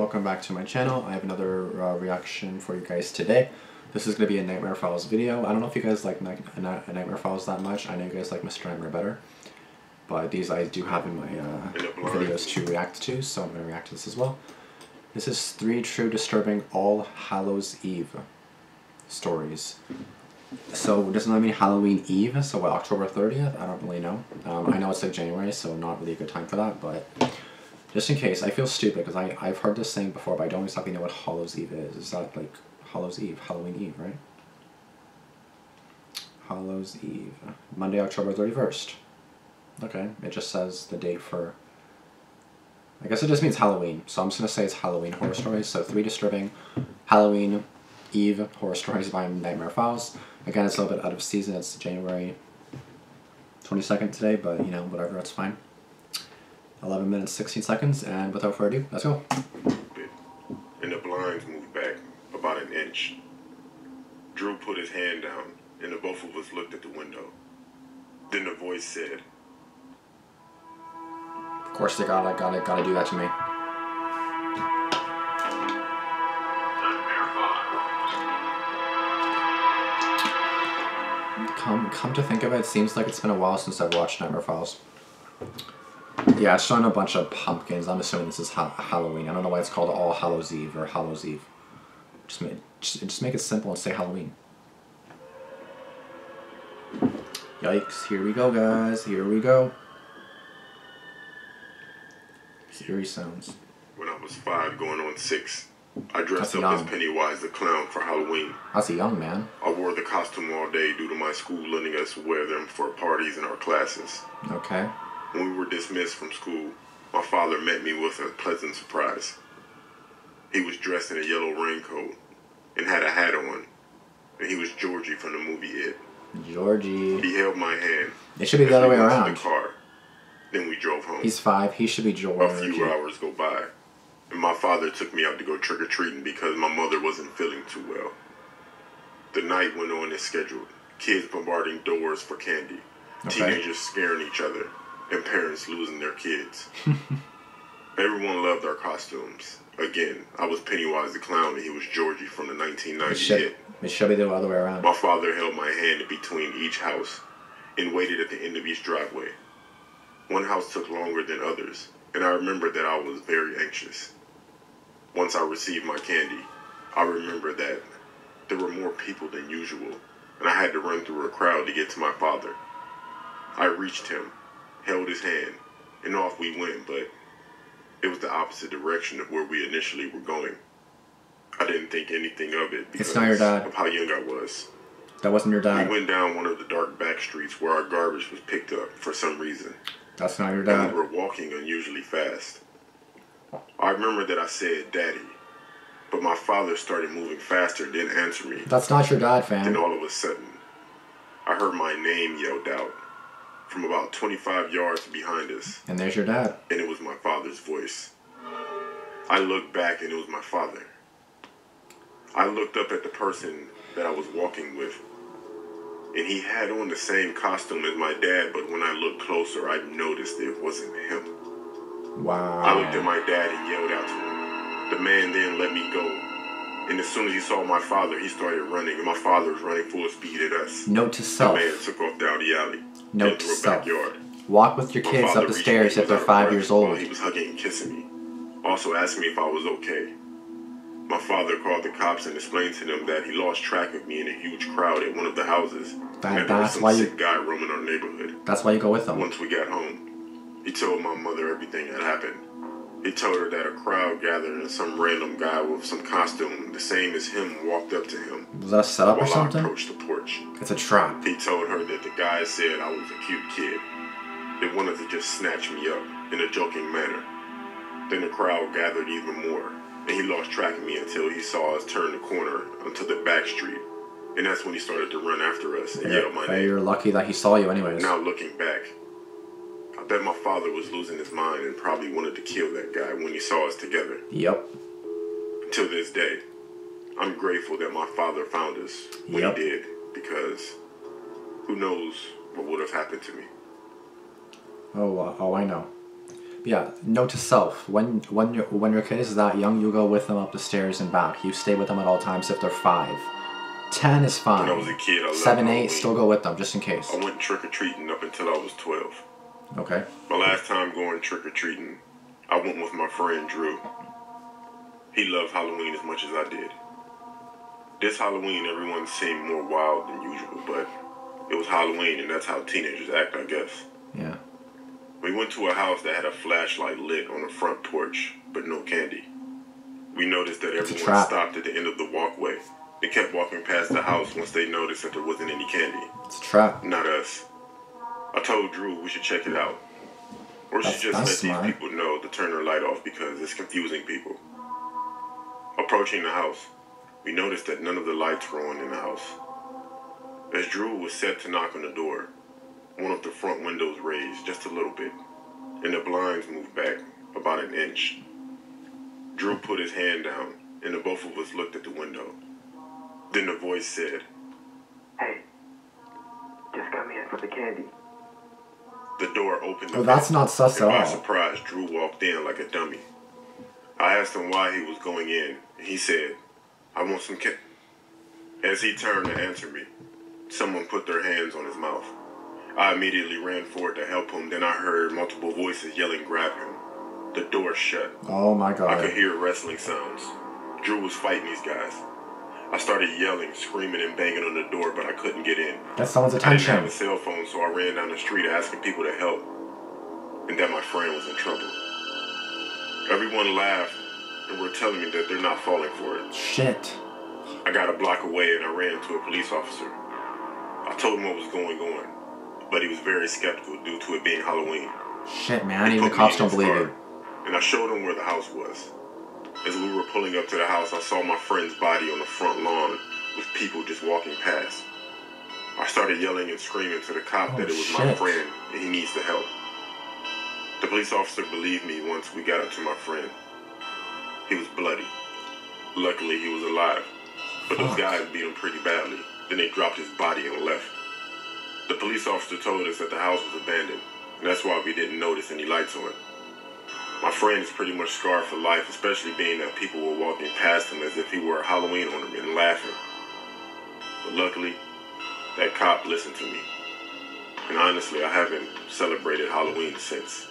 welcome back to my channel. I have another reaction for you guys today. This is going to be a Nightmare Files video. I don't know if you guys like Nightmare Files that much. I know you guys like Mr. Nightmare better. But these I do have in my videos to react to, so I'm going to react to this as well. This is 3 true disturbing All Hallows Eve stories. So doesn't that mean Halloween Eve? So what, October 30th? I don't really know. I know it's like January, so not really a good time for that, but just in case, I feel stupid because I've heard this saying before, but I don't exactly know what Hallows Eve is. Is that like Hallows Eve, Halloween Eve, right? Hallows Eve, Monday, October 31st. Okay, it just says the date for, I guess it just means Halloween, so I'm just going to say it's Halloween horror stories. So 3 disturbing Halloween Eve horror stories by Nightmare Files. Again, it's a little bit out of season, it's January 22nd today, but you know, whatever, that's fine. 11 minutes, 16 seconds, and without further ado, let's go. And the blinds moved back about an inch. Drew put his hand down, and the both of us looked at the window. Then the voice said, "Of course they gotta do that to me." Come to think of it, it seems like it's been a while since I've watched Nightmare Files. Yeah, it's showing a bunch of pumpkins. I'm assuming this is Halloween. I don't know why it's called All Hallows Eve or Hallows Eve. Just make it simple and say Halloween. Yikes, here we go, guys. Here we go. Eerie sounds. When I was 5 going on 6, I dressed up as Pennywise the Clown for Halloween. That's a young man. I wore the costume all day due to my school letting us wear them for parties in our classes. Okay. When we were dismissed from school, my father met me with a pleasant surprise. He was dressed in a yellow raincoat and had a hat on, and he was Georgie from the movie It. Georgie. He held my hand. It should be the other way around. The car. Then we drove home. He's 5. He should be Georgie. A few hours go by, and my father took me out to go trick-or-treating because my mother wasn't feeling too well. The night went on as scheduled. Kids bombarding doors for candy. Okay. Teenagers scaring each other. And parents losing their kids. Everyone loved our costumes. Again, I was Pennywise the Clown and he was Georgie from the 1990 hit. It should be the other way around. My father held my hand in between each house and waited at the end of each driveway. One house took longer than others, and I remember that I was very anxious. Once I received my candy, I remember that there were more people than usual, and I had to run through a crowd to get to my father. I reached him, held his hand, and off we went, but it was the opposite direction of where we initially were going. I didn't think anything of it because of how young I was. That wasn't your dad. We went down one of the dark back streets where our garbage was picked up for some reason. That's not your dad. And we were walking unusually fast. I remember that I said, "Daddy," but my father started moving faster and didn't answer me. That's not your dad, fam. Then all of a sudden, I heard my name yelled out from about 25 yards behind us. And there's your dad. And it was my father's voice. I looked back and it was my father. I looked up at the person that I was walking with, and he had on the same costume as my dad, but when I looked closer, I noticed it wasn't him. Wow. I looked at my dad and yelled out to him. The man then let me go. And as soon as he saw my father, he started running, and my father was running full speed at us. Note to self. The man took off down the alley. Note to self. Walk with your kids up the stairs if they're 5 years old. He was hugging and kissing me. Also asked me if I was okay. My father called the cops and explained to them that he lost track of me in a huge crowd at one of the houses. And there was some sick guy roaming our neighborhood. That's why you go with them. Once we got home, he told my mother everything that happened. He told her that a crowd gathered and some random guy with some costume the same as him walked up to him. Was that a setup or something? I approached the porch. It's a trap. He told her that the guy said I was a cute kid. They wanted to just snatch me up in a joking manner. Then the crowd gathered even more, and he lost track of me until he saw us turn the corner onto the back street. And that's when he started to run after us and yell my name. You're lucky that he saw you anyways. Now looking back, I bet my father was losing his mind and probably wanted to kill that guy when he saw us together. Yep. Until this day, I'm grateful that my father found us when he did, because who knows what would have happened to me. Oh, I know. Yeah, note to self. When your kid is that young, you go with them up the stairs and back. You stay with them at all times if they're 5. 10 is fine. When I was a kid, I loved 7, 8, Halloween. still go with them, just in case. I went trick-or-treating up until I was 12. Okay. My last time going trick-or-treating, I went with my friend Drew. He loved Halloween as much as I did. This Halloween, everyone seemed more wild than usual, but it was Halloween, and that's how teenagers act, I guess. Yeah. We went to a house that had a flashlight lit on the front porch, but no candy. We noticed that everyone stopped at the end of the walkway. They kept walking past the house once they noticed that there wasn't any candy. It's a trap. Not us. I told Drew we should check it out. Or we should just let smart. these people know to turn their light off because it's confusing people. Approaching the house, we noticed that none of the lights were on in the house. As Drew was set to knock on the door, one of the front windows raised just a little bit, and the blinds moved back about an inch. Drew put his hand down, and the both of us looked at the window. Then the voice said, "Hey, just come in for the candy." The door opened. Oh, that's not sus at all. By surprise, Drew walked in like a dummy. I asked him why he was going in, and he said, "I want some candy." As he turned to answer me, someone put their hands on his mouth. I immediately ran forward to help him, then I heard multiple voices yelling, "Grab him." The door shut. Oh my god. I could hear wrestling sounds. Drew was fighting these guys. I started yelling, screaming, and banging on the door, but I couldn't get in. That's someone's I didn't attention. have a cell phone, so I ran down the street asking people to help, and that my friend was in trouble. Everyone laughed and were telling me that they're not falling for it. Shit. I got a block away and I ran to a police officer. I told him what was going on, but he was very skeptical due to it being Halloween. Shit, man. He Even the put cops me in don't his believe car, you. and I showed him where the house was. As we were pulling up to the house, I saw my friend's body on the front lawn with people just walking past. I started yelling and screaming to the cop that it was my friend and he needs the help. The police officer believed me once we got up to my friend. He was bloody. Luckily, he was alive, but those guys beat him pretty badly. Then they dropped his body and left. The police officer told us that the house was abandoned, and that's why we didn't notice any lights on. My friend is pretty much scarred for life, especially being that people were walking past him as if he were a Halloween ornament and laughing. But luckily, that cop listened to me. And honestly, I haven't celebrated Halloween since.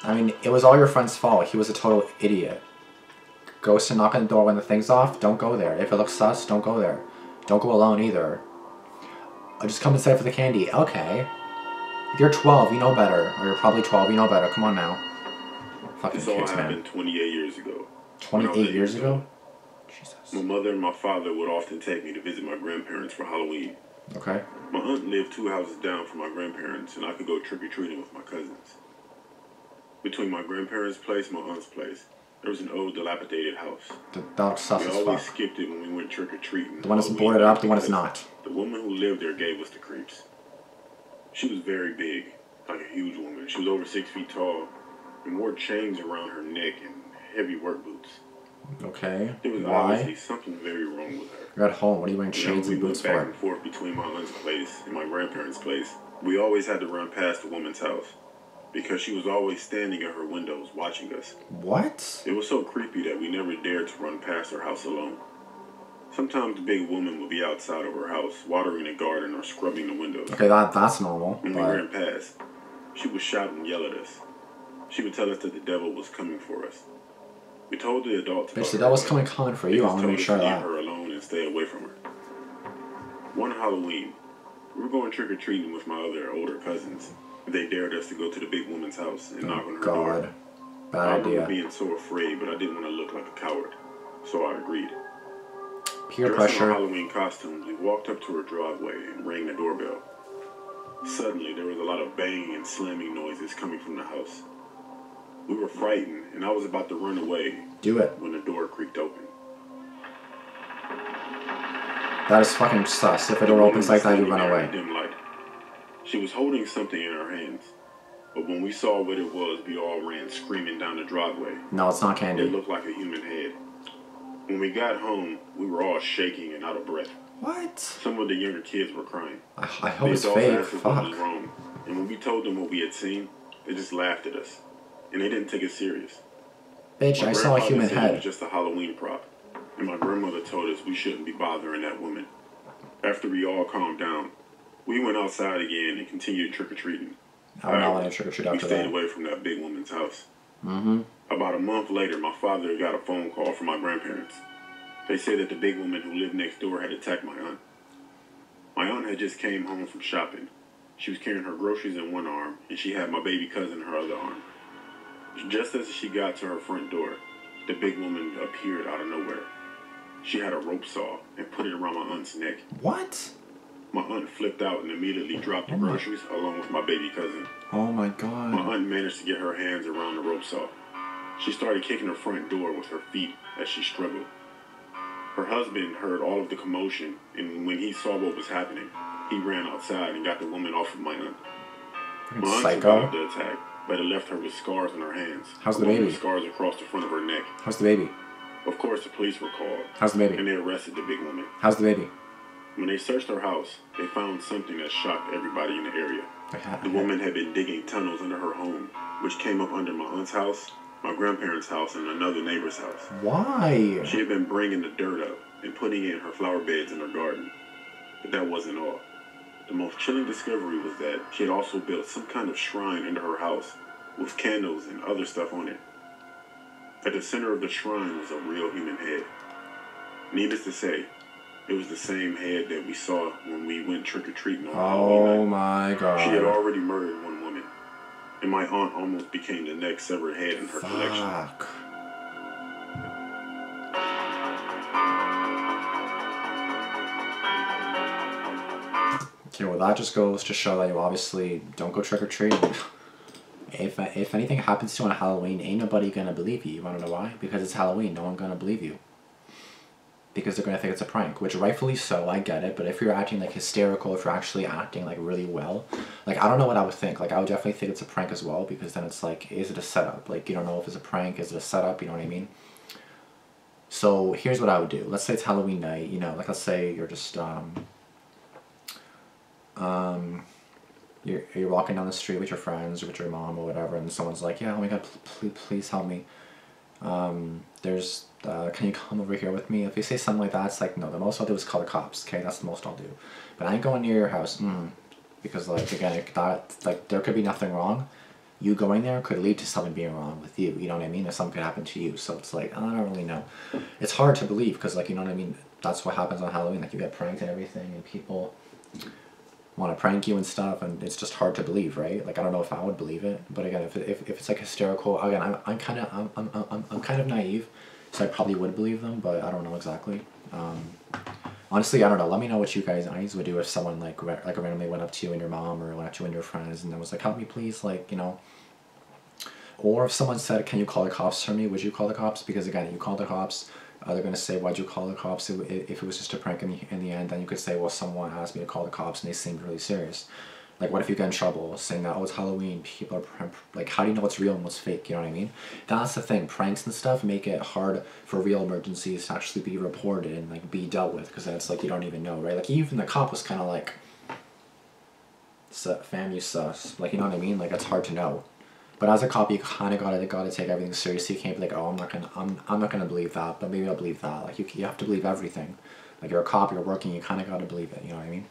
I mean, it was all your friend's fault. He was a total idiot. Goes to knock on the door when the thing's off, don't go there. If it looks sus, don't go there. Don't go alone either. I'll just come inside for the candy. Okay. If you're 12, you know better. Or you're probably 12, you know better. Come on now. Fucking This all kids, man. happened 28 years ago. 28 years ago? Jesus. My mother and my father would often take me to visit my grandparents for Halloween. Okay. My aunt lived 2 houses down from my grandparents, and I could go trick-or-treating with my cousins. Between my grandparents' place and my aunt's place, there was an old, dilapidated house. The dog's sus We as always fuck. skipped it when we went trick-or-treating. The one that's boarded up, the one that's not. The woman who lived there gave us the creeps. She was very big, like a huge woman. She was over 6 feet tall and wore chains around her neck and heavy work boots. Okay. There was Why? obviously something very wrong with her. You're at home. What are you wearing shades we and boots went back for? and forth between my aunt's place and my grandparents' place. We always had to run past the woman's house because she was always standing at her windows watching us. What? It was so creepy that we never dared to run past her house alone. Sometimes the big woman would be outside of her house, watering the garden or scrubbing the windows. Okay, that's normal. When we ran past, she would shout and yell at us. She would tell us that the devil was coming for us. We told the adults Bitch, the devil's coming for you. I want to make sure of that. Leave her alone and stay away from her. One Halloween, we were going trick-or-treating with my other older cousins. They dared us to go to the big woman's house and knock on her door. Bad I idea. remember being so afraid, but I didn't want to look like a coward, so I agreed. Peer Dressed in pressure. our Halloween costumes, we walked up to her driveway and rang the doorbell. Suddenly, there was a lot of banging and slamming noises coming from the house. We were frightened, and I was about to run away. Do it. When the door creaked open. That is fucking sus. If a door opens like that, you run away. Dim light. She was holding something in her hands, but when we saw what it was, we all ran screaming down the driveway. No, it's not It candy. looked like a human head. When we got home, we were all shaking and out of breath. What? Some of the younger kids were crying. I hope it's fake. What was Fuck. wrong, and when we told them what we had seen, They just laughed at us, and they didn't take it serious. Bitch, My I saw a grandfather human said it head. was just a Halloween prop, and my grandmother told us we shouldn't be bothering that woman. After we all calmed down, we went outside again and continued trick-or-treating. I would not want to trick or treat We after stayed that. away from that big woman's house. Mm-hmm. About a month later, my father got a phone call from my grandparents. They said that the big woman who lived next door had attacked my aunt. My aunt had just came home from shopping. She was carrying her groceries in one arm, and she had my baby cousin in her other arm. Just as she got to her front door, the big woman appeared out of nowhere. She had a rope saw and put it around my aunt's neck. What? My aunt flipped out and immediately dropped the groceries along with my baby cousin. Oh my god. My aunt managed to get her hands around the rope saw. She started kicking her front door with her feet as she struggled. Her husband heard all of the commotion, and when he saw what was happening, he ran outside and got the woman off of my aunt. My aunt survived the attack, but it left her with scars on her hands. How's the baby? With scars across the front of her neck. How's the baby? Of course, the police were called. How's the baby? And they arrested the big woman. How's the baby? When they searched her house, they found something that shocked everybody in the area. The woman had been digging tunnels under her home, which came up under my aunt's house, my grandparents' house, and another neighbor's house. Why? She had been bringing the dirt up and putting it in her flower beds in her garden. But that wasn't all. The most chilling discovery was that she had also built some kind of shrine under her house with candles and other stuff on it. At the center of the shrine was a real human head. Needless to say, it was the same head that we saw when we went trick-or-treating on Halloween night. Oh my god. She had already murdered one woman, and my aunt almost became the next severed head in her collection. Fuck. Okay, well that just goes to show that you obviously don't go trick-or-treating. If anything happens to you on Halloween, ain't nobody gonna believe you. You wanna know why? Because it's Halloween, no one's gonna believe you. Because they're gonna think it's a prank, which rightfully so, I get it, but if you're acting like hysterical, if you're actually acting like really well, like I don't know what I would think. Like I would definitely think it's a prank as well, because then it's like, is it a setup? Like you don't know if it's a prank, is it a setup, you know what I mean? So here's what I would do. Let's say it's Halloween night, you know, like let's say you're just you're walking down the street with your friends or with your mom or whatever, and someone's like, yeah, oh my god, please help me. Can you come over here with me? If you say something like that, it's like, no, the most I'll do is call the cops, okay? That's the most I'll do. But I ain't going near your house, because like, again, there could be nothing wrong. You going there could lead to something being wrong with you, you know what I mean? Or something could happen to you, so it's like, I don't really know. It's hard to believe, because like, you know what I mean? That's what happens on Halloween, like you get pranked and everything, and people want to prank you and stuff, and it's just hard to believe, right? Like I don't know if I would believe it, but again, if it's like hysterical, again, I'm kind of naive, so I probably would believe them, but I don't know exactly. Honestly, I don't know. Let me know what you guys would do if someone like randomly went up to you and your mom, or went up to you and your friends, and then was like, help me please, like, you know. Or if someone said, can you call the cops for me? Would you call the cops? Because again, you call the cops, they're going to say, why'd you call the cops? If it was just a prank in the end, then you could say, well, someone asked me to call the cops and they seemed really serious. Like, what if you get in trouble saying that, oh, it's Halloween, people are, like, how do you know what's real and what's fake, you know what I mean? That's the thing, pranks and stuff make it hard for real emergencies to actually be reported and, like, be dealt with, because then it's like, you don't even know, right? Like, even the cop was kind of like, fam, you sus, like, you know what I mean? Like, it's hard to know. But as a cop, you kind of gotta take everything seriously. You can't be like, oh, I'm not gonna believe that, but maybe I'll believe that. Like you have to believe everything. Like you're a cop, you're working, you kind of gotta believe it. You know what I mean?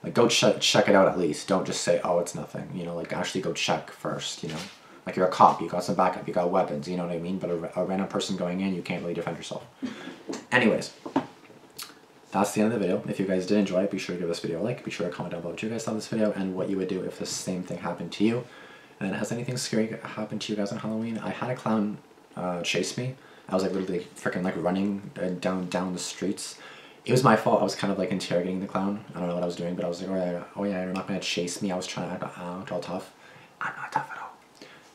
Like go check it out at least. Don't just say, oh, it's nothing. You know, like actually go check first. You know, like you're a cop, you got some backup, you got weapons. You know what I mean? But a random person going in, you can't really defend yourself. Anyways. That's the end of the video. If you guys did enjoy it, be sure to give this video a like. Be sure to comment down below what you guys thought of this video and what you would do if the same thing happened to you. And has anything scary happened to you guys on Halloween? I had a clown chase me. I was like literally freaking like running down the streets. It was my fault. I was kind of like interrogating the clown. I don't know what I was doing, but I was like, oh yeah, you're not gonna chase me. I was trying to act all tough. I'm not tough at all.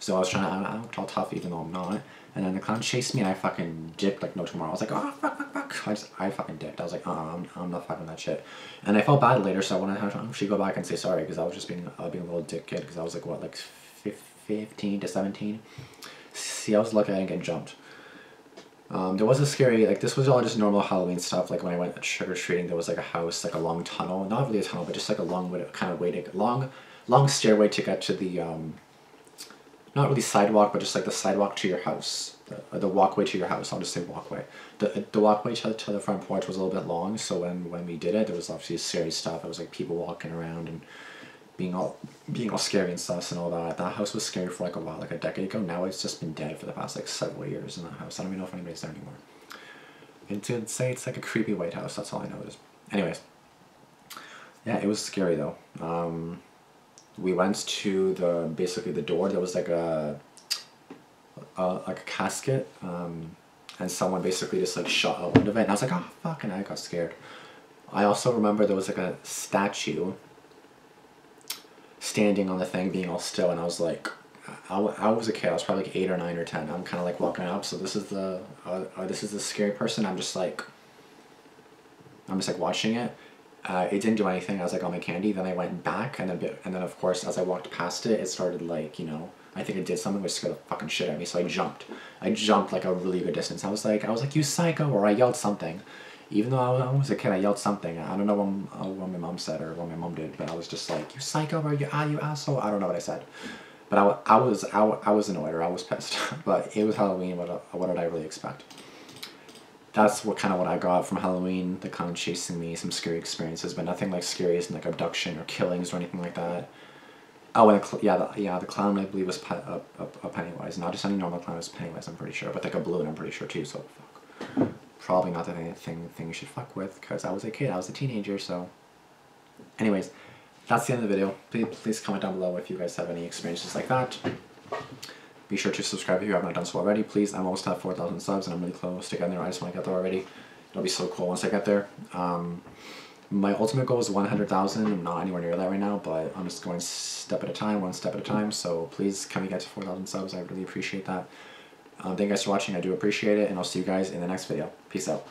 So I was trying to act all tough even though I'm not. And then the clown chased me and I fucking dipped like no tomorrow. I was like, oh fuck. I fucking dipped. I was like, I'm not fucking that shit. And I felt bad later, so I wanted to actually go back and say sorry, because I was just being a little dick kid, because I was like, what, like 15 to 17? See, I was lucky I didn't get jumped. There was a scary, like, this was all just normal Halloween stuff. Like when I went trick-or-treating, there was like a house, like a long tunnel, not really a tunnel, but just like a long stairway to get to the not really sidewalk, but just like the sidewalk to your house, the walkway to your house. I'll just say walkway. The walkway to the front porch was a little bit long, so when we did it, there was obviously scary stuff. It was like people walking around and being all scary and stuff and all that. That house was scary for like a while, like a decade ago. Now it's just been dead for the past like several years in that house. I don't even know if anybody's there anymore. And to say it's like a creepy white house, that's all I know it is. Anyways, yeah, it was scary though. We went to basically the door. There was like a casket, and someone basically just like shot out of it. And I was like, oh fuck, and I got scared. I also remember there was like a statue standing on the thing, being all still, and I was like, I was a kid. I was probably like 8 or 9 or 10. I'm kind of like walking up. So this is the scary person. I'm just like watching it. It didn't do anything. I was like on my candy. Then I went back, and then of course as I walked past it, it started like, you know, I think it did something which scared the fucking shit out of me. So I jumped like a really good distance. I was like you psycho, or I yelled something. Even though I was a kid, I yelled something. I don't know what my mom said or what my mom did, but I was just like, you psycho, or you asshole. I don't know what I said. But I was annoyed, or I was pissed. But it was Halloween. What did I really expect? That's what I got from Halloween. The clown chasing me, some scary experiences, but nothing like scary as in like abduction or killings or anything like that. Oh, and the clown I believe was a Pennywise, not just any normal clown. It was Pennywise, I'm pretty sure, but like a balloon, I'm pretty sure too. So fuck. Probably not that thing you should fuck with, because I was a kid. I was a teenager. So, anyways. That's the end of the video. Please comment down below if you guys have any experiences like that. Be sure to subscribe if you have not done so already. Please, I'm almost at 4,000 subs and I'm really close to getting there. I just want to get there already. It'll be so cool once I get there. My ultimate goal is 100,000. I'm not anywhere near that right now, but I'm just going step at a time, one step at a time. So please, can we get to 4,000 subs? I really appreciate that. Thank you guys for watching. I do appreciate it, and I'll see you guys in the next video. Peace out.